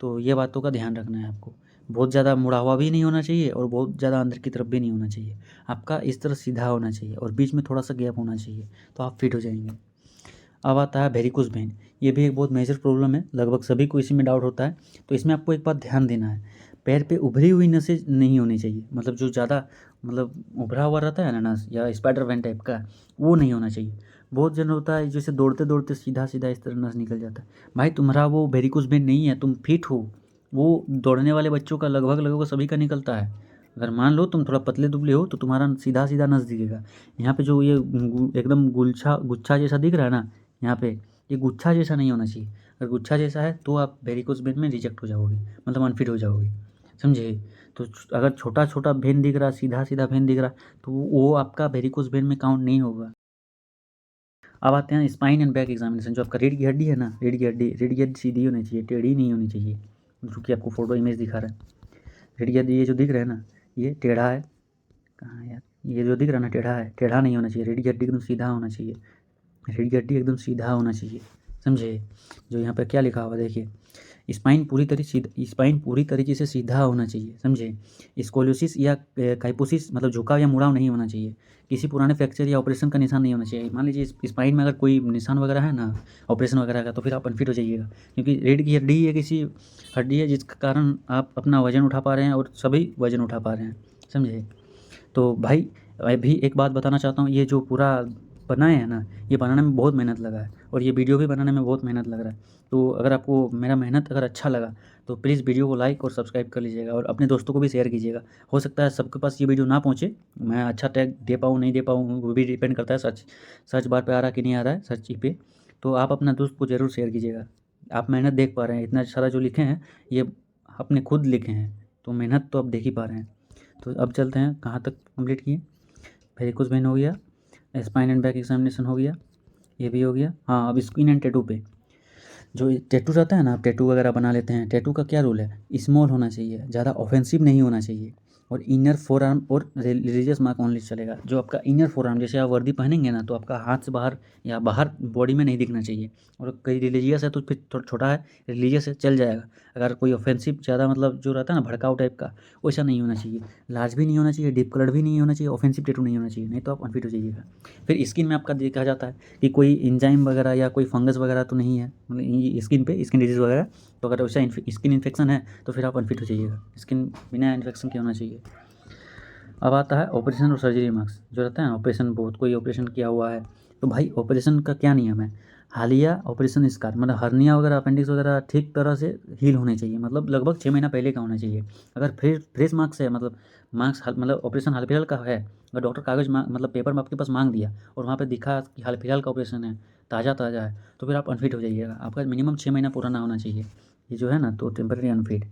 तो ये बातों का ध्यान रखना है आपको। बहुत ज़्यादा मुड़ा हुआ भी नहीं होना चाहिए और बहुत ज़्यादा अंदर की तरफ भी नहीं होना चाहिए। आपका इस तरह सीधा होना चाहिए और बीच में थोड़ा सा गैप होना चाहिए, तो आप फिट हो जाएंगे। अब आता है वेरिकोस वेन। ये भी एक बहुत मेजर प्रॉब्लम है, लगभग सभी को इसी में डाउट होता है। तो इसमें आपको एक बात ध्यान देना है, पैर पे उभरी हुई नसें नहीं होनी चाहिए, मतलब जो ज़्यादा मतलब उभरा हुआ रहता है ना नस, या स्पाइडर वेन टाइप का, वो नहीं होना चाहिए। बहुत जन होता है जैसे दौड़ते दौड़ते सीधा सीधा इस तरह नस निकल जाता है। भाई तुम्हारा वो वेरिकोस वेन नहीं है, तुम फिट हो। वो दौड़ने वाले बच्चों का लगभग सभी का निकलता है। अगर मान लो तुम थोड़ा पतले दुबले हो तो तुम्हारा सीधा सीधा नस दिखेगा। यहाँ पे जो ये एकदम गुच्छा जैसा दिख रहा है ना, यहाँ पे ये गुच्छा जैसा नहीं होना चाहिए। अगर गुच्छा जैसा है तो आप वेरिकोस वेन में रिजेक्ट हो जाओगे, मतलब अनफिट हो जाओगे, समझे। तो अगर छोटा छोटा वेन दिख रहा, सीधा सीधा वेन दिख रहा, तो वो आपका वेरिकोस वेन में काउंट नहीं होगा। अब आते हैं स्पाइन एंड बैक एग्जामिनेशन। जो आपका रीढ़ की हड्डी है ना, रीढ़ की हड्डी सीधी होनी चाहिए, टेढ़ी नहीं होनी चाहिए, जो कि आपको फोटो इमेज दिखा रहा है। रीढ़ की हड्डी ये जो दिख रहा है ना, ये टेढ़ा है, कहाँ यार, ये जो दिख रहा है ना टेढ़ा है, टेढ़ा नहीं होना चाहिए। रीढ़ की हड्डी एकदम सीधा होना चाहिए, रीढ़ की हड्डी एकदम सीधा होना चाहिए, समझे। जो यहाँ पर क्या लिखा हुआ देखिए, स्पाइन पूरी तरीके से सीधा होना चाहिए, समझे। स्कोलियोसिस या काइपोसिस मतलब झुकाव या मुड़ाव नहीं होना चाहिए। किसी पुराने फ्रैक्चर या ऑपरेशन का निशान नहीं होना चाहिए। मान लीजिए स्पाइन में अगर कोई निशान वगैरह है ना, ऑपरेशन वगैरह का, तो फिर आप अनफिट हो जाइएगा, क्योंकि रीढ़ की हड्डी एक ऐसी हड्डी है जिसके कारण आप अपना वजन उठा पा रहे हैं और सभी वजन उठा पा रहे हैं, समझे। तो भाई अभी एक बात बताना चाहता हूँ, ये जो पूरा बनाए हैं ना, ये बनाने में बहुत मेहनत लगा है, और ये वीडियो भी बनाने में बहुत मेहनत लग रहा है। तो अगर आपको मेरा मेहनत अगर अच्छा लगा तो प्लीज़ वीडियो को लाइक और सब्सक्राइब कर लीजिएगा, और अपने दोस्तों को भी शेयर कीजिएगा। हो सकता है सबके पास ये वीडियो ना पहुँचे, मैं अच्छा टैग दे पाऊँ नहीं दे पाऊँ, वो भी डिपेंड करता है सर्च बार पे आ रहा है कि नहीं आ रहा है सर्च पे। तो आप अपना दोस्त को ज़रूर शेयर कीजिएगा। आप मेहनत देख पा रहे हैं, इतना सारा जो लिखे हैं ये अपने खुद लिखे हैं, तो मेहनत तो आप देख ही पा रहे हैं। तो अब चलते हैं, कहाँ तक कंप्लीट किए। वेरिकोस वेन हो गया, स्पाइन एंड बैक एग्जामिनेशन हो गया, ये भी हो गया। हाँ, अब स्किन एंड टैटू पे, जो टैटू रहता है ना, आप टैटू वगैरह बना लेते हैं, टैटू का क्या रूल है, स्मॉल होना चाहिए, ज़्यादा ऑफेंसिव नहीं होना चाहिए, और इनर फोर आर्म और रिलीजियस मार्क ओनली चलेगा। जो आपका इनर फोर आर्म, जैसे आप वर्दी पहनेंगे ना, तो आपका हाथ से बाहर या बाहर बॉडी में नहीं दिखना चाहिए, और कई रिलीजियस है तो फिर थोड़ा छोटा है, रिलीजियस है चल जाएगा। अगर कोई ऑफेंसिव ज़्यादा मतलब जो रहता है ना भड़काऊ टाइप का, वैसा नहीं होना चाहिए, लार्ज भी नहीं होना चाहिए, डीप कलर भी नहीं होना चाहिए, ऑफेंसिव टैटू नहीं होना चाहिए, नहीं तो आप अनफिट हो जाइएगा। फिर स्किन में आपका देखा जाता है कि कोई इंजाइम वगैरह या कोई फंगस वगैरह तो नहीं है, मतलब स्किन पे स्किन डिजीज़ वगैरह। तो अगर वैसा स्किन इन्फेक्शन है तो फिर आप अनफिट हो जाइएगा, स्किन बिना इन्फेक्शन के होना चाहिए। अब आता है ऑपरेशन और सर्जरी मार्क्स। जो रहता है ना ऑपरेशन, बहुत कोई ऑपरेशन किया हुआ है, तो भाई ऑपरेशन का क्या नियम है, हालिया ऑपरेशन स्कार, मतलब हर्निया वगैरह अपेंडिक्स वगैरह ठीक तरह से हील होने चाहिए, मतलब लगभग 6 महीना पहले का होना चाहिए। अगर फ्रेश मार्क्स है, मतलब ऑपरेशन हाल फिलहाल का है, अगर डॉक्टर कागज़ मतलब पेपर में आपके पास मांग दिया और वहाँ पे दिखा कि हाल फिलहाल का ऑपरेशन है, ताज़ा ताज़ा है, तो फिर आप अनफिट हो जाइएगा। आपका मिनिमम 6 महीना पुराना होना चाहिए, ये जो है ना, तो टेम्परेरी अनफिट।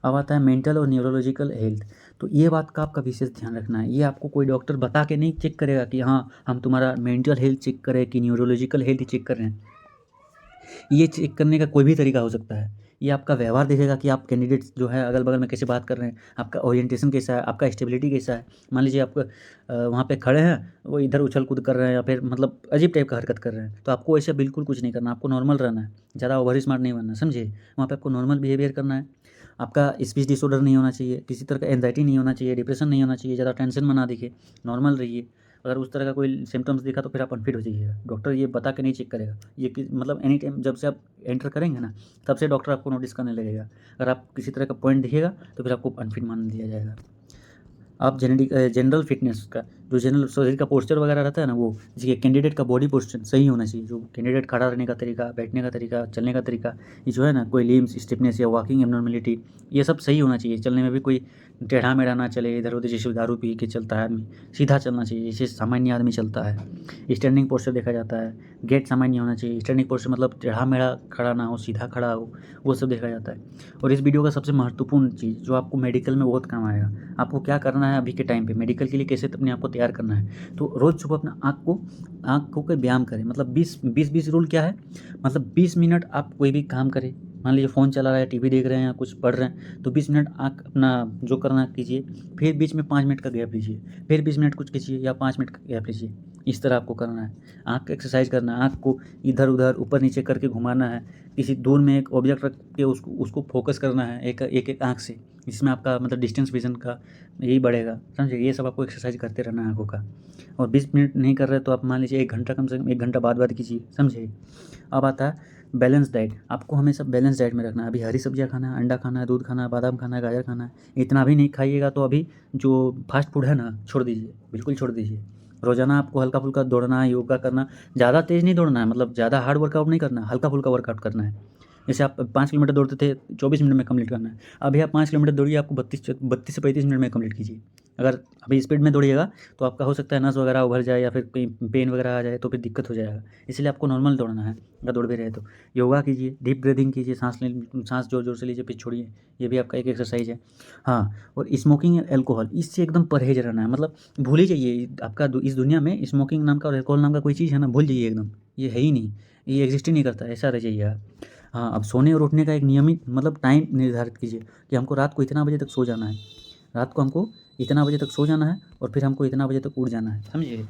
अब आता है मेंटल और न्यूरोलॉजिकल हेल्थ। तो ये बात का आपका विशेष ध्यान रखना है, ये आपको कोई डॉक्टर बता के नहीं चेक करेगा कि हाँ हम तुम्हारा मेंटल हेल्थ चेक करें कि न्यूरोलॉजिकल हेल्थ चेक कर रहे हैं। ये चेक करने का कोई भी तरीका हो सकता है। ये आपका व्यवहार देखेगा कि आप कैंडिडेट्स जो है अगल बगल में कैसे बात कर रहे हैं, आपका ओरिएंटेशन कैसा है, आपका स्टेबिलिटी कैसा है। मान लीजिए आप वहाँ पे खड़े हैं, वो इधर उछल कूद कर रहे हैं या फिर मतलब अजीब टाइप का हरकत कर रहे हैं, तो आपको ऐसे बिल्कुल कुछ नहीं करना, आपको नॉर्मल रहना है, ज़्यादा ओवर स्मार्ट नहीं बनना, समझे। वहाँ पे आपको नॉर्मल बिहेवियर करना है। आपका स्पीच डिसऑर्डर नहीं होना चाहिए, किसी तरह का एंजाइटी नहीं होना चाहिए, डिप्रेशन नहीं होना चाहिए, ज़्यादा टेंशन में ना दिखे, नॉर्मल रहिए। अगर उस तरह का कोई सिम्टम्स दिखा तो फिर आप अनफिट हो जाइएगा, डॉक्टर ये बता के नहीं चेक करेगा। ये मतलब एनी टाइम जब से आप एंटर करेंगे ना, तब से डॉक्टर आपको नोटिस करने लगेगा। अगर आप किसी तरह का पॉइंट दिखेगा तो फिर आपको अनफिट मान लिया जाएगा। आप जनरल फिटनेस का, जो जनरल शरीर का पोस्चर वगैरह रहता है ना, वो जैसे कैंडिडेट का बॉडी पोस्चर सही होना चाहिए, जो कैंडिडेट खड़ा रहने का तरीका, बैठने का तरीका, चलने का तरीका, ये जो है ना, कोई लिम्स स्टिफनेस या वॉकिंग एबनॉर्मेलिटी, ये सब सही होना चाहिए। चलने में भी कोई टेढ़ा मेढ़ा ना चले, इधर उधर जैसे दारू पी के चलता है आदमी, सीधा चलना चाहिए जैसे सामान्य आदमी चलता है। स्टैंडिंग पोस्चर देखा जाता है, गेट सामान्य होना चाहिए। स्टैंडिंग पोस्चर मतलब टेढ़ा मेढ़ा खड़ा ना हो, सीधा खड़ा हो, वो सब देखा जाता है। और इस वीडियो का सबसे महत्वपूर्ण चीज़ जो आपको मेडिकल में बहुत काम आएगा, आपको क्या करना है अभी के टाइम पे मेडिकल के लिए, कैसे अपने आप को तैयार करना है। तो रोज़ सुबह अपना आँख को व्यायाम करें, मतलब 20-20 रूल क्या है, मतलब 20 मिनट आप कोई भी काम करें। मान लीजिए फ़ोन चला रहा है, टीवी देख रहे हैं या कुछ पढ़ रहे हैं, तो 20 मिनट आँख अपना जो करना कीजिए, फिर बीच में 5 मिनट का गैप लीजिए, फिर 20 मिनट कुछ कीजिए या 5 मिनट का गैप लीजिए। इस तरह आपको करना है, आँख का एक्सरसाइज करना है, आँख को इधर उधर ऊपर नीचे करके घुमाना है, किसी दूर में एक ऑब्जेक्ट रख के उसको फोकस करना है एक आँख से, जिसमें आपका मतलब डिस्टेंस विजन का यही बढ़ेगा, समझे। ये सब आपको एक्सरसाइज करते रहना है आँखों का। और 20 मिनट नहीं कर रहे तो आप मान लीजिए 1 घंटा, कम से कम 1 घंटा बाद कीजिए, समझे। अब आता है बैलेंस डाइट। आपको हमेशा बैलेंस डाइट में रखना है। अभी हरी सब्जियाँ खाना है, अंडा खाना है, दूध खाना है, बादाम खाना है, गाजर खाना है। इतना भी नहीं खाइएगा तो अभी जो फास्ट फूड है ना, छोड़ दीजिए, बिल्कुल छोड़ दीजिए। रोज़ाना आपको हल्का फुल्का दौड़ना है, योगा करना, ज़्यादा तेज़ नहीं दौड़ना है, मतलब ज़्यादा हार्ड वर्कआउट नहीं करना है, हल्का फुल्का वर्कआउट करना है। जैसे आप 5 किलोमीटर दौड़ते थे 24 मिनट में कंप्लीट करना है, अभी आप 5 किलोमीटर दौड़िए, आपको 32 से 35 मिनट में कंप्लीट कीजिए। अगर अभी स्पीड में दौड़िएगा तो आपका हो सकता है नस वगैरह उभर जाए या फिर कहीं पेन वगैरह आ जाए तो फिर दिक्कत हो जाएगा, इसलिए आपको नॉर्मल दौड़ना है। अगर दौड़ भी रहे तो योगा कीजिए, डीप ब्रीदिंग कीजिए, सांस जोर जोर से लीजिए, फिर छोड़िए, ये भी आपका एक एक्सरसाइज है। हाँ, और स्मोकिंग अल्कोहल इससे एकदम परहेज रहना है, मतलब भूल ही जाइए, आपका इस दुनिया में स्मोकिंग नाम का और अल्कोहल नाम का कोई चीज़ है ना, भूल जाइए एकदम, ये है ही नहीं, ये एग्जिस्ट ही नहीं करता, ऐसा रह जाइए आप। हाँ, अब सोने और उठने का एक नियमित मतलब टाइम निर्धारित कीजिए कि हमको रात को इतना बजे तक सो जाना है, रात को हमको इतना बजे तक सो जाना है और फिर हमको इतना बजे तक उठ जाना है, समझिए।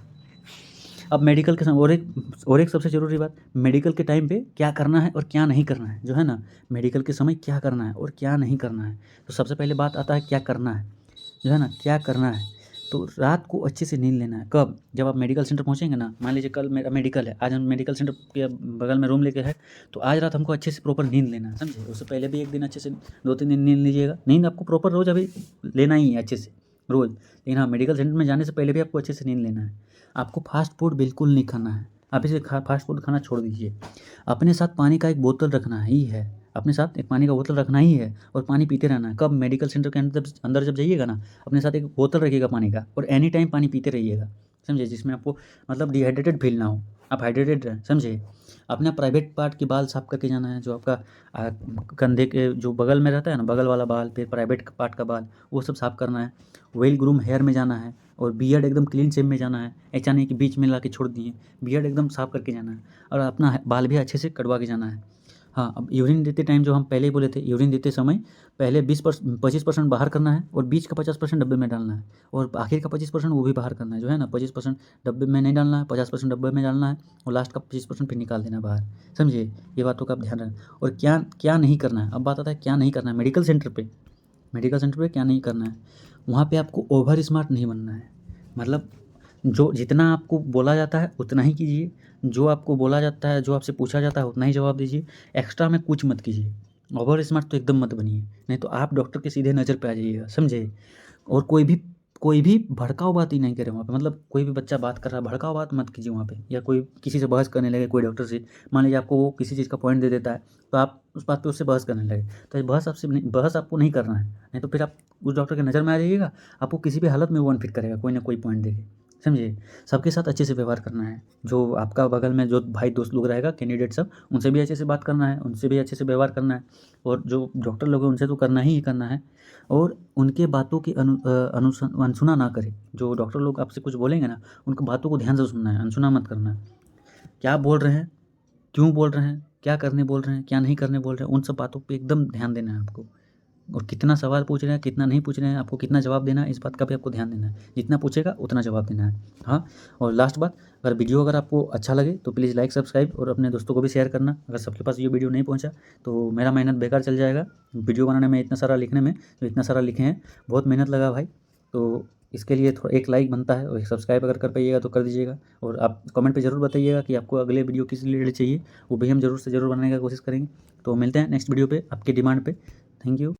अब मेडिकल के समय और एक सबसे ज़रूरी बात, मेडिकल के टाइम पे क्या करना है और क्या नहीं करना है, जो है ना, मेडिकल के समय क्या करना है और क्या नहीं करना है। तो सबसे पहले बात आता है क्या करना है, जो है ना, क्या करना है। तो रात को अच्छे से नींद लेना है, कब? जब आप मेडिकल सेंटर पहुँचेंगे ना, मान लीजिए कल मेरा मेडिकल है, आज हम मेडिकल सेंटर के बगल में रूम लेके है, तो आज रात हमको अच्छे से प्रॉपर नींद लेना है, समझे। उससे पहले भी एक दिन अच्छे से 2-3 दिन नींद लीजिएगा, नींद आपको प्रॉपर रोज़ अभी लेना ही है अच्छे से, रोज़। लेकिन हाँ, मेडिकल सेंटर में जाने से पहले भी आपको अच्छे से नींद लेना है। आपको फास्ट फूड बिल्कुल नहीं खाना है, आप इसे फास्ट फूड खाना छोड़ दीजिए। अपने साथ पानी का एक बोतल रखना ही है, अपने साथ एक पानी का बोतल रखना ही है और पानी पीते रहना है। कब? मेडिकल सेंटर के अंदर जब जाइएगा ना, अपने साथ एक बोतल रखिएगा पानी का और एनी टाइम पानी पीते रहिएगा, समझे, जिसमें आपको मतलब डिहाइड्रेटेड फील ना हो, आप हाइड्रेटेड रहें, समझे। अपना प्राइवेट पार्ट के बाल साफ़ करके जाना है, जो आपका कंधे के जो बगल में रहता है ना, बगल वाला बाल, फिर प्राइवेट पार्ट का बाल, वो सब साफ़ करना है। वेल ग्रूम हेयर में जाना है और बियर्ड एकदम क्लीन शेप में जाना है, ऐसा नहीं कि बीच में ला के छोड़ दिए, बियर्ड एकदम साफ़ करके जाना है और अपना बाल भी अच्छे से कटवा के जाना है। हाँ, अब यूरिन देते टाइम जो हम पहले ही बोले थे, यूरिन देते समय पहले 25% बाहर करना है और बीच का 50% डब्बे में डालना है और आखिर का 25% वो भी बाहर करना है, जो है ना, 25% डब्बे में नहीं डालना है, 50% डब्बे में डालना है और लास्ट का 25% फिर निकाल देना है बाहर, समझिए। ये बातों का आप ध्यान रखें। और क्या क्या नहीं करना है, अब बात आता है क्या नहीं करना है मेडिकल सेंटर पे क्या नहीं करना है। वहाँ पे आपको ओवर स्मार्ट नहीं बनना है, मतलब जो जितना आपको बोला जाता है उतना ही कीजिए, जो आपको बोला जाता है, जो आपसे पूछा जाता है उतना ही जवाब दीजिए, एक्स्ट्रा में कुछ मत कीजिए। ओवर स्मार्ट तो एकदम मत बनिए, नहीं तो आप डॉक्टर के सीधे नज़र पे आ जाइएगा, समझे। और कोई भी भड़काऊ बात ही नहीं करे वहाँ पे, मतलब कोई भी बच्चा बात कर रहा है, भड़काऊ बात मत कीजिए वहाँ पे, या कोई किसी से बहस करने लगे कोई डॉक्टर से, मान लीजिए आपको वो किसी चीज़ का पॉइंट दे देता है तो आप उस बात पे उससे बहस करने लगे, तो बहस आपको नहीं करना है, नहीं तो फिर आप उस डॉक्टर के नज़र में आ जाइएगा, आपको किसी भी हालत में वो अनफिट करेगा कोई ना कोई पॉइंट देके, समझिए। सबके साथ अच्छे से व्यवहार करना है, जो आपका बगल में जो भाई दोस्त लोग रहेगा, कैंडिडेट सब, उनसे भी अच्छे से बात करना है, उनसे भी अच्छे से व्यवहार करना है और जो डॉक्टर लोग हैं उनसे तो करना ही करना है। और उनके बातों की अनसुना ना करें, जो डॉक्टर लोग आपसे कुछ बोलेंगे ना, उनकी बातों को ध्यान से सुनना है, अनसुना मत करना है। क्या बोल रहे हैं, क्यों बोल रहे हैं, क्या करने बोल रहे हैं, क्या नहीं करने बोल रहे हैं, उन सब बातों पे एकदम ध्यान देना है आपको। और कितना सवाल पूछ रहे हैं, कितना नहीं पूछ रहे हैं, आपको कितना जवाब देना है, इस बात का भी आपको ध्यान देना है। जितना पूछेगा उतना जवाब देना है। हाँ, और लास्ट बात, अगर आपको अच्छा लगे तो प्लीज़ लाइक, सब्सक्राइब और अपने दोस्तों को भी शेयर करना। अगर सबके पास ये वीडियो नहीं पहुँचा तो मेरा मेहनत बेकार चल जाएगा। वीडियो बनाने में इतना सारा, लिखने में जो इतना सारा लिखे हैं, बहुत मेहनत लगा भाई। तो इसके लिए थोड़ा एक लाइक बनता है और एक सब्सक्राइब अगर कर पाइएगा तो कर दीजिएगा। और आप कमेंट पे ज़रूर बताइएगा कि आपको अगले वीडियो किस रिलेटेड चाहिए, वो भी हम ज़रूर से ज़रूर बनाने की कोशिश करेंगे। तो मिलते हैं नेक्स्ट वीडियो पे आपकी डिमांड पे। Thank you.